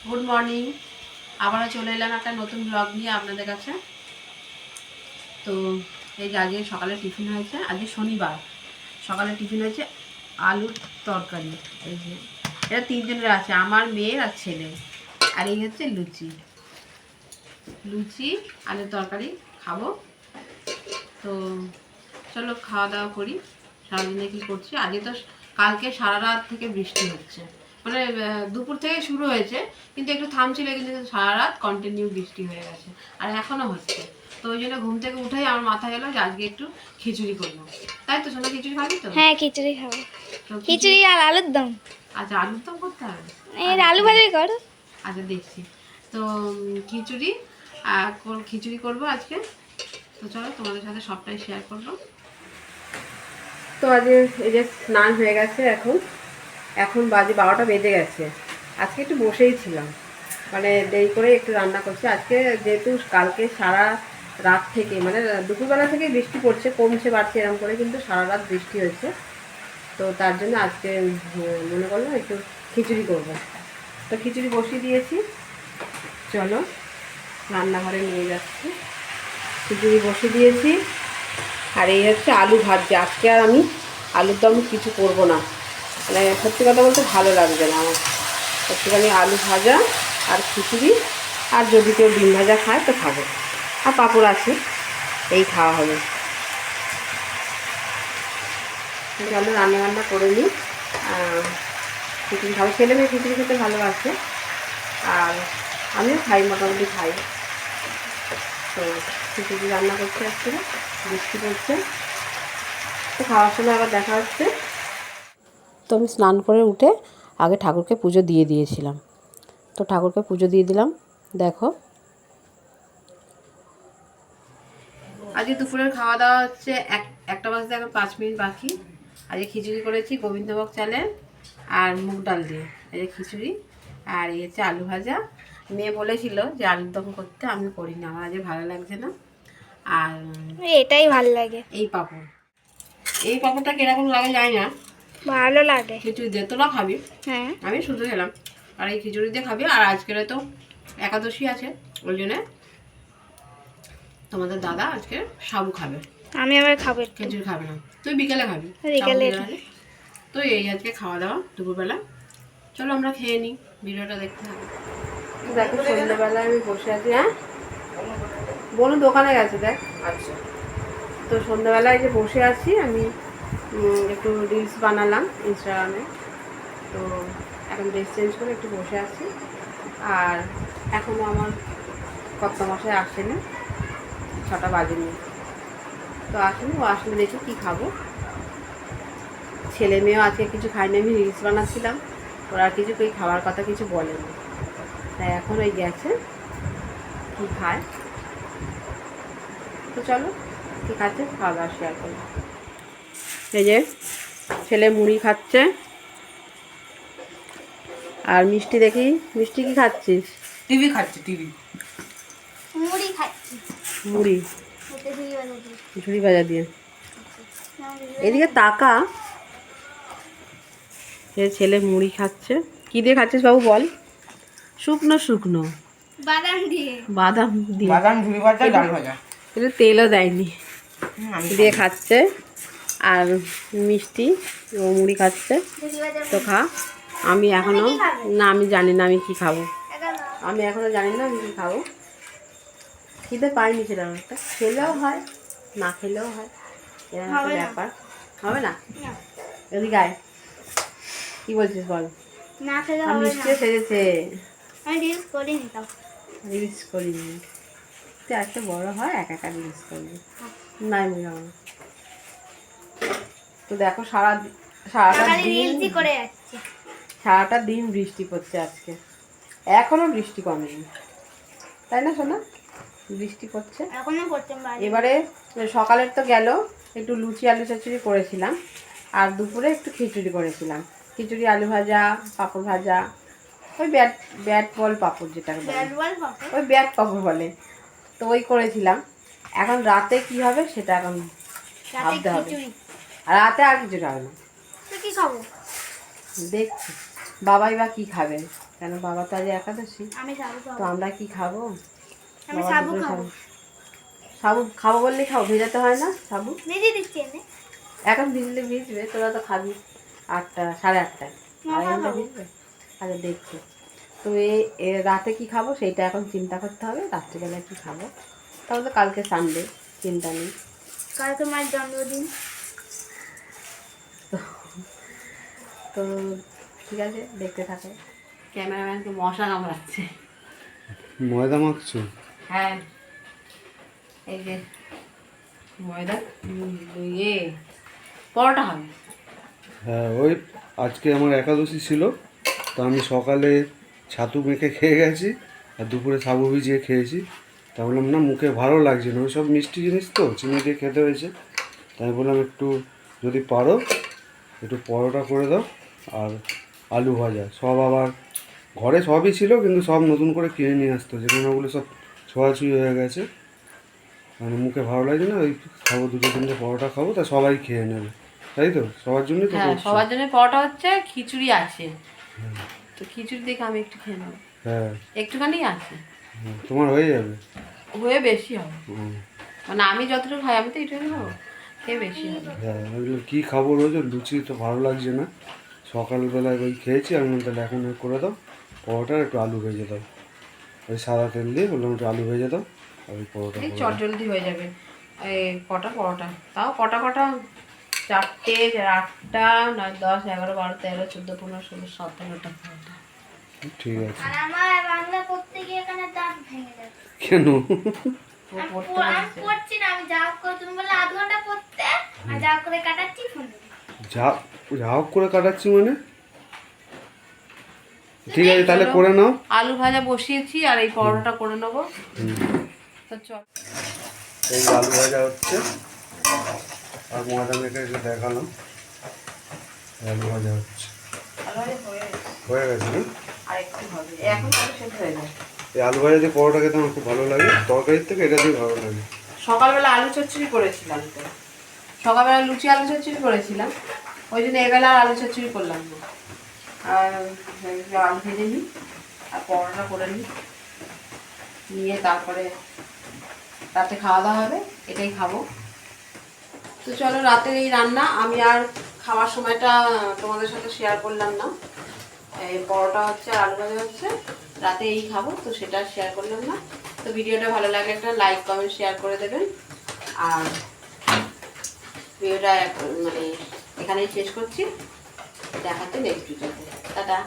Good morning. আবারও চলে এলাম একটা নতুন ব্লগ নিয়ে আপনাদের কাছে। তো এই যে আজকে সকালে টিফিন হয়েছে, আজকে শনিবার। সকালে টিফিন হয়েছে আলুর তরকারি। এই যে এটা তিনজনের আছে, আমার মেয়ের আর ছেলে। আর এই হচ্ছে লুচি, লুচি আলুর তরকারি খাবো। তো চলো খাওয়া দাওয়া করি। সারাদিনে কী করছি আজকে? তো কালকে সারা রাত থেকে বৃষ্টি হচ্ছে, মানে দুপুর থেকে শুরু হয়েছে, কিন্তু একটু থামছিল, কিন্তু সারা রাত কন্টিনিউ বৃষ্টি হয়ে গেছে, আর এখনও হচ্ছে। তো ওই জন্য ঘুম থেকে উঠেই আমার মাথা গেল যে আজকে একটু খিচুড়ি করবো। তাই তো শোনা, খিচুড়ি খাবি তো? হ্যাঁ, খিচুড়ি খাবো। তো খিচুড়ি আর আলুর দম। আচ্ছা, আলুর দম করতে হবে? এই আলু ভাজি করো। আচ্ছা দেখছি। তো খিচুড়ি খিচুড়ি করবো আজকে। তো চলো তোমাদের সাথে সবটাই শেয়ার করবো। তো আজকে এই যে স্নান হয়ে গেছে, এখন বাজে 12টা বেজে গেছে। আজকে একটু বসেই ছিলাম, মানে দেরি করে একটু রান্না করছি আজকে, যেহেতু কালকে সারা রাত থেকে, মানে দুপুরবেলা থেকে বৃষ্টি পড়ছে, কমছে বাড়ছে এরকম করে, কিন্তু সারা রাত বৃষ্টি হয়েছে। তো তার জন্য আজকে মনে করলাম একটু খিচুড়ি করব। তো খিচুড়ি বসিয়ে দিয়েছি, চলো রান্নাঘরে নিয়ে যাচ্ছি। খিচুড়ি বসিয়ে দিয়েছি, আর এই হচ্ছে আলু ভাজছে। আজকে আর আমি আলুর দম কিছু করব না, মানে সত্যি কথা বলতে ভালো লাগবে না আমার। একটুখানি আলু ভাজা আর খিচুড়ি, আর যদি কেউ ডিম ভাজা খায় তো খাবে, আর পাঁপড় আছে, এই খাওয়া হবে। চলো রান্না করে নিই। খিচুড়ি খাবো, ছেলে মেয়ে খিচুড়ি খেতে ভালোবাসে, আর আমিও খাই, মোটামুটি খাই। তো খিচুড়ি রান্না করতে আসছে, বৃষ্টি পড়ছে। তো খাওয়ার সময় আবার দেখা হচ্ছে। তো আমি স্নান করে উঠে আগে ঠাকুরকে পুজো দিয়ে দিয়েছিলাম। তো ঠাকুরকে পুজো দিয়ে দিলাম। দেখো আজকে দুপুরের খাওয়া দাওয়া হচ্ছে একটা বাজতে এখন 5 মিনিট বাকি। আজকে খিচুড়ি করেছি গোবিন্দভোগ চালের আর মুগ ডাল দিয়ে, এই যে খিচুড়ি। আর এই হচ্ছে আলু ভাজা। মেয়ে বলেছিল যে আলুর দম করতে, আমি করি না, আমার আজকে ভালো লাগছে না। আর এটাই ভালো লাগে। এই পাঁপড়টা কিরকম লাগে জানি না, ভালো লাগে। খিচুড়ি দিয়ে তোরা খাবি, হ্যাঁ, আমি শুধু খেলাম। আর এই খিচুড়ি দিয়ে খাবি। আর আজকের তো একাদশী আছে, ওই জন্যে তোমাদের দাদা আজকে সাবু খাবে। আমি আবার খাবো। খিচুড়ি খাবে না, তুই বিকেলে খাবি। বিকেলে। তো এই আজকে খাওয়া দাওয়া দুপুরবেলা। চলো আমরা খেয়ে নিই, ভিডিওটা দেখতে হবে। দেখো সন্ধ্যেবেলায় আমি বসে আছি। হ্যাঁ বলুন, দোকানে গেছে দেখ। আচ্ছা, তো সন্ধ্যেবেলায় যে বসে আছি আমি, একটু রিলস বানালাম ইনস্টাগ্রামে। তো এখন ড্রেস চেঞ্জ করে একটু বসে আছি। আর এখনও আমার কর্তামশাই আসেনি, 6টা বাজেনি। তো আসেনি, ও আসলে দেখি কী খাবো। ছেলে মেয়েও আজকে কিছু খায়নি, আমি রিলস বানাচ্ছিলাম, ওরা কিছু খাওয়ার কথা কিছু বলেনি। তাই এখন ওই গেছে কী খায়। তো চলো কী খাচ্ছে খাওয়া দাওয়া শেয়ার করি। এই যে ছেলে মুড়ি খাচ্ছে, আর মিষ্টি দেখি, মিষ্টি কি খাচ্ছিস? টিভি খাচ্ছি, টিভি। মুড়ি খাচ্ছি। মুড়ি ঝুড়ি ভাজা দিয়ে। এদিকে তাকা। এ ছেলে মুড়ি খাচ্ছে। কি দিয়ে খাচ্ছিস বাবু বল? শুকনো শুকনো বাদাম দিয়ে। বাদাম দিয়ে, বাদাম ঝুড়ি ভাজা, ডাল ভাজা। এটা তেলও দেয়নি, দিয়ে খাচ্ছে। আর মিষ্টি, ও মুড়ি খাচ্ছে। তো খা। আমি এখনো না, আমি জানি না আমি কি খাবো, আমি এখনো জানি না আমি কি খাবো। খিদে পাইনি সেরকম একটা, খেলেও হয় না খেলেও হয়, এরকম একটা ব্যাপার। হবে না? এদিকে আয়, কি বলছিস বল? না খেলে আমি হবে না। মিষ্টিও সেজেছে। আমি রিলস করিনি তাও। রিলস করিনি, তুই একটা বড় হয় একা একা রিলস করবি। নাই মনে হয়। তো দেখো সারাটা দিন, রিলসই করে যাচ্ছি। সারাটা দিন বৃষ্টি পড়ছে আজকে, এখনো বৃষ্টি কমেনি, তাই না সোনা? বৃষ্টি পড়ছে এখনো করতে পারি। এবারে। সকালের তো গেল, একটু লুচি আলু চচ্চড়ি করেছিলাম, আর দুপুরে একটু খিচুড়ি করেছিলাম। খিচুড়ি, আলু ভাজা, পাঁপড় ভাজা, ওই ব্যাট বল পাঁপড় যেটা বলে, ওই ব্যাট পাঁপড় বলে। তো ওই করেছিলাম। এখন রাতে কি হবে সেটা এখন ভাবতে হবে। আর রাতে আর কিছু খাবে না, কি খাবো দেখছি বাবাই বা কি খাবে। কেন বাবা তো আজ একাদশী, আমি সাবু তো খাবো। আমরা কি খাবো? আমি বাবা সাবু দুপুরে খাবো। সাবু খাবো বললে খাবো, ভেজাতে হয় না সাবু? ভেজে দিচ্ছি এনে। এখন ভিজলে ভিজবে, তোরা তো খাবি 8টা 8:30টায়, না, 2:30 ঘন্টা খাবো। ভিজবে। আচ্ছা দেখছি। তো রাতে কি খাবো সেইটা এখন চিন্তা করতে হবে, রাত্রিবেলায় কি খাবো। তাহলে তো কালকে সানডে, চিন্তা নেই। কালকে মার জন্মদিন। তো ঠিক আছে, দেখতে থাকো। ক্যামেরাম্যানকে মশা কামড়াচ্ছে। ময়দা মাখছো? হ্যাঁ, এই যে ময়দা ইয়ে পরোটা হবে। হ্যাঁ, ওই আজকে আমার একাদশী ছিল, তো আমি সকালে ছাতু মেখে খেয়ে গেছি আর দুপুরে সাবু ভিজিয়ে খেয়েছি। তা বললাম না, মুখে ভালো লাগছে না, ওই সব মিষ্টি জিনিস তো চিনি দিয়ে খেতে হয়েছে। তাই বললাম একটু যদি পারো একটু পরোটা করে দাও আর আলু ভাজা। সব আবার ঘরে সবই ছিল, কিন্তু সব নতুন করে কিনে নিয়ে আসতো, যেখানে ওগুলো সব ছোঁয়াছুঁয়ি হয়ে গেছে। মানে মুখে ভালো লাগছে না, ওই খাবো 2-3টে পরোটা খাবো, তা সবাই খেয়ে নেবে, তাই তো? সবার জন্যই তো হ্যাঁ, করছি। সবার জন্য পরোটা হচ্ছে, খিচুড়ি আছে। তো খিচুড়ি দেখে আমি একটু খেয়ে নেবো, হ্যাঁ, একটুখানি আছে, তোমার হয়ে যাবে। হয়ে বেশি হবে। হুম, মানে আমি যতটুকু খাই আমি তো এইটুখানি খাবো, খেয়ে বেশি হবে। হ্যাঁ, ওইগুলো কী খাবো রোজ, লুচি তো ভালো লাগছে না। সকালবেলায় ওই খেয়েছি, আমি বললাম তাহলে এখন ওই করে দাও পরোটা, একটু আলু ভেজে দাও। ওই সাদা তেল দিয়ে বললাম একটু আলু ভেজে দাও আর ওই পরোটা এই করে চট দাও। জলদি হয়ে যাবে। এই কটা পরোটা, তাও কটা 4টে 8টা 9 10 11 12 13 14 15 16 17টা পরোটা। ঠিক আছে। আর আমার বাংলা পড়তে গিয়ে এখানে দাঁত ভেঙে যাচ্ছে। কেন? ও আমি পড়তে আমি বসেছে। পড়ছি না, আমি যা হোক করে তুমি বলে 1/2 ঘন্টা পড়তে, আর যা হোক করে কাটাচ্ছি ফোন। যা যা হোক করে কাটাচ্ছি মানে? ঠিক আছে, তাহলে করে নাও। আলু ভাজা বসিয়েছি আর এই পরোটাটা করে নেবো। তো চল। এই আলু ভাজা হচ্ছে আর ময়দা মেখে এসে দেখালাম আলু ভাজা হচ্ছে। আলু ভাজা হয়ে গেছে। হয়ে গেছে না? আর একটু হবে, এখন তাহলে শেষ হয়ে যাবে। এই আলু ভাজা দিয়ে পরোটা খেতে আমার খুব ভালো লাগে, তরকারির থেকে এটা দিয়ে ভালো লাগে। সকালবেলা আলু চচ্চড়ি করেছিলাম তো, সকালবেলা লুচি আলু চচ্চড়ি করেছিলাম, ওই জন্য এবেলা আর আলু চচ্চড়ি করলাম না। আর আলু ভেজে নিই আর পরোটা করে নিই, নিয়ে তারপরে রাতে খাওয়া দাওয়া হবে, এটাই খাবো। তো চলো, রাতের এই রান্না। আমি আর খাওয়ার সময়টা তোমাদের সাথে শেয়ার করলাম না। এই পরোটা হচ্ছে আর আলু ভাজা হচ্ছে, রাতে এই খাবো, তো সেটা শেয়ার করলাম না। তো ভিডিওটা ভালো লাগলে একটা লাইক কমেন্ট শেয়ার করে দেবেন। আর ভিডিওটা মানে এখানেই শেষ করছি, দেখাতে নেক্সট ভিডিওতে। টাটা।